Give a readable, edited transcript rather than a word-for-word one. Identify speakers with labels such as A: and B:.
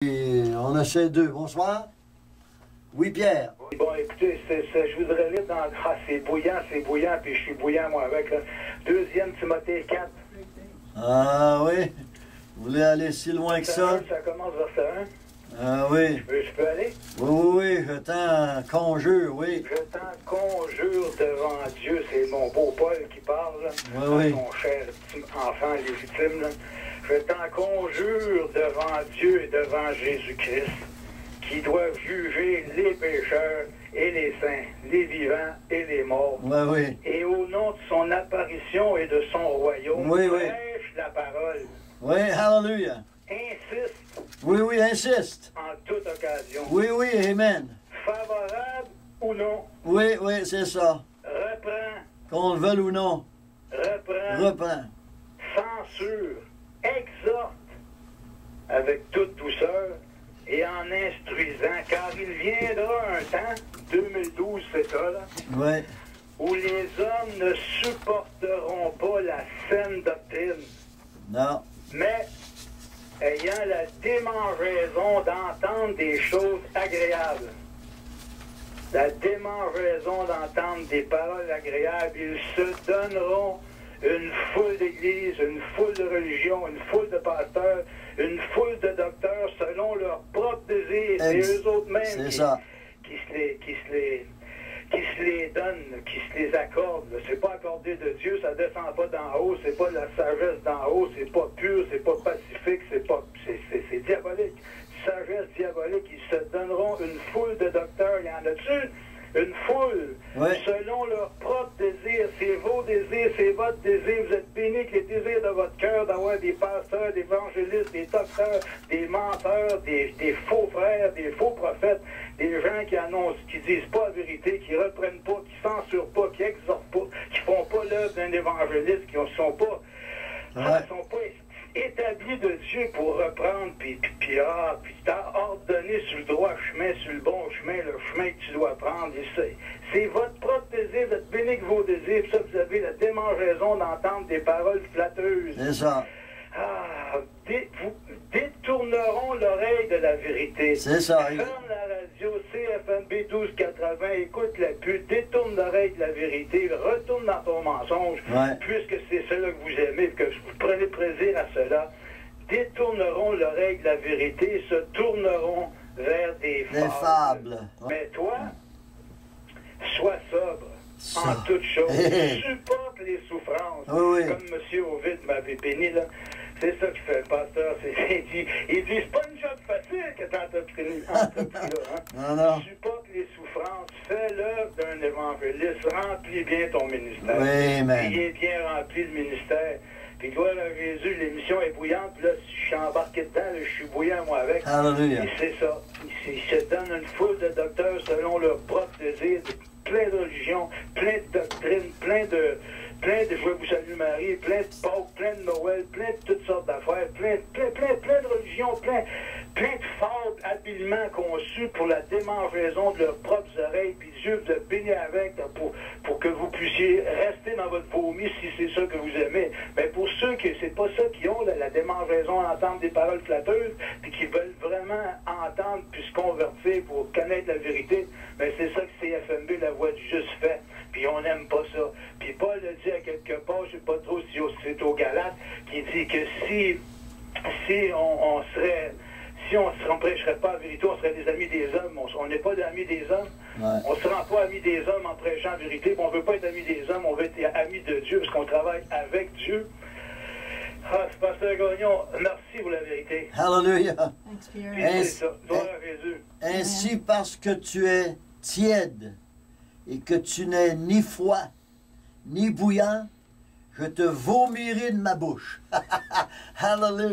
A: Et on essaie deux. Bonsoir. Oui, Pierre.
B: Bon, écoutez, je voudrais lire dans... Ah, c'est bouillant, puis je suis bouillant, moi, avec. Là. 2e Timothée 4.
A: Ah oui? Vous voulez aller si loin que ça?
B: Ça commence verset 1.
A: Ah oui.
B: Je peux aller?
A: Oui, je t'en conjure, oui.
B: Je t'en conjure devant Dieu, c'est mon beau Paul qui parle, là,
A: Oui.
B: son cher enfant légitime. Là. Je t'en conjure devant Dieu et devant Jésus-Christ, qui doivent juger les pécheurs et les saints, les vivants et les morts.
A: Oui.
B: Et au nom de son apparition et de son royaume, prêche la parole.
A: Oui, hallelujah.
B: Insiste.
A: Oui, insiste.
B: En toute occasion.
A: Oui, amen.
B: Favorable ou non.
A: Oui, c'est ça.
B: Reprend.
A: Qu'on le veuille ou non.
B: Reprend. Censure. Exhorte. Avec toute douceur et en instruisant, car il viendra un temps, 2012 c'est ça, là,
A: oui,
B: où les hommes ne supporteront pas la saine doctrine.
A: Non.
B: Mais ayant la démangeaison d'entendre des choses agréables. La démangeaison d'entendre des paroles agréables, ils se donneront une foule d'églises, une foule de religions, une foule de pasteurs, une foule de docteurs selon leur propre désir. C'est eux autres mêmes qui se les donnent, qui se les accordent. C'est pas accordé de Dieu, ça descend pas d'en haut, c'est pas de la sagesse d'en haut, c'est pas pur, c'est pas pacifique, c'est diabolique. Sagesse diabolique, ils se donneront une foule de docteurs. Il y en a-tu? Une foule, selon leur propre désir. C'est vos désirs, c'est votre désir. Vous êtes bénis que les désirs de votre cœur d'avoir des pasteurs, des évangélistes, des docteurs, des menteurs, des faux frères, des faux prophètes, des gens qui annoncent, qui disent pas la vérité, qui reprennent pas, qui censurent pas, qui exhortent pas, qui font pas l'œuvre d'un évangéliste, qui sont pas établis de Dieu pour reprendre, puis t'as ordonné sur le droit chemin, sur le bon chemin, le chemin que tu dois prendre. C'est votre propre désir, vous êtes béni que vos désirs, puis ça, vous avez la démangeaison d'entendre des paroles flatteuses.
A: C'est ça.
B: Vous détourneront l'oreille de la vérité.
A: C'est ça.
B: Ferme la radio CFMB 1280, écoute la pub, détourne l'oreille de la vérité, retourne dans ton mensonge, puisque c'est cela que vous aimez, que vous prenez plaisir à cela. Détourneront l'oreille de la vérité et se tourneront vers des fables. Mais toi, sois sobre en toutes choses. Supporte les souffrances.
A: Comme
B: M. Ovid m'avait béni, là. C'est ça qui fait le pasteur. Il dit, c'est pas une job facile que t'entreprises là.
A: Non.
B: Supporte les souffrances. Fais l'œuvre d'un évangéliste. Remplis bien ton ministère.
A: Oui, amen.
B: Il est bien rempli le ministère. Puis gloire à Jésus, l'émission est bouillante. Puis là, je suis embarqué dedans, là, je suis bouillant, moi, avec.
A: Alléluia.
B: Et c'est ça. Il se donne une foule de docteurs selon leur propre désir, plein de religions, plein de doctrines, plein de Je vous salue Marie, plein de Pâques, plein de Noël, plein de toutes sortes d'affaires, plein de religions, plein de fables habilement conçues pour la démangeaison de leurs propres oreilles, puis Dieu vous a béni avec là, pour que vous puissiez rester dans votre vomi si c'est ça que vous aimez. Mais pour ceux qui c'est pas ça qui ont la démangeaison d'entendre des paroles flatteuses, puis qui veulent vraiment entendre puis se convertir pour connaître la vérité, mais c'est ça que CFMB, la voix du juste fait. Puis on n'aime pas ça. Puis Paul a dit à quelque part, je ne sais pas trop si c'est au Galates, qui dit que si on ne prêcherait pas la vérité, on serait des amis des hommes. On n'est pas des amis des hommes. On ne se rend pas amis des hommes en prêchant la vérité. On ne veut pas être amis des hommes, on veut être amis de Dieu, parce qu'on travaille avec Dieu. C'est Pasteur Gagnon, merci pour la vérité.
A: Hallelujah.
B: C'est ça. Gloire à Jésus.
A: Ainsi parce que tu es tiède et que tu n'es ni froid, ni bouillant, je te vomirai de ma bouche. Hallelujah.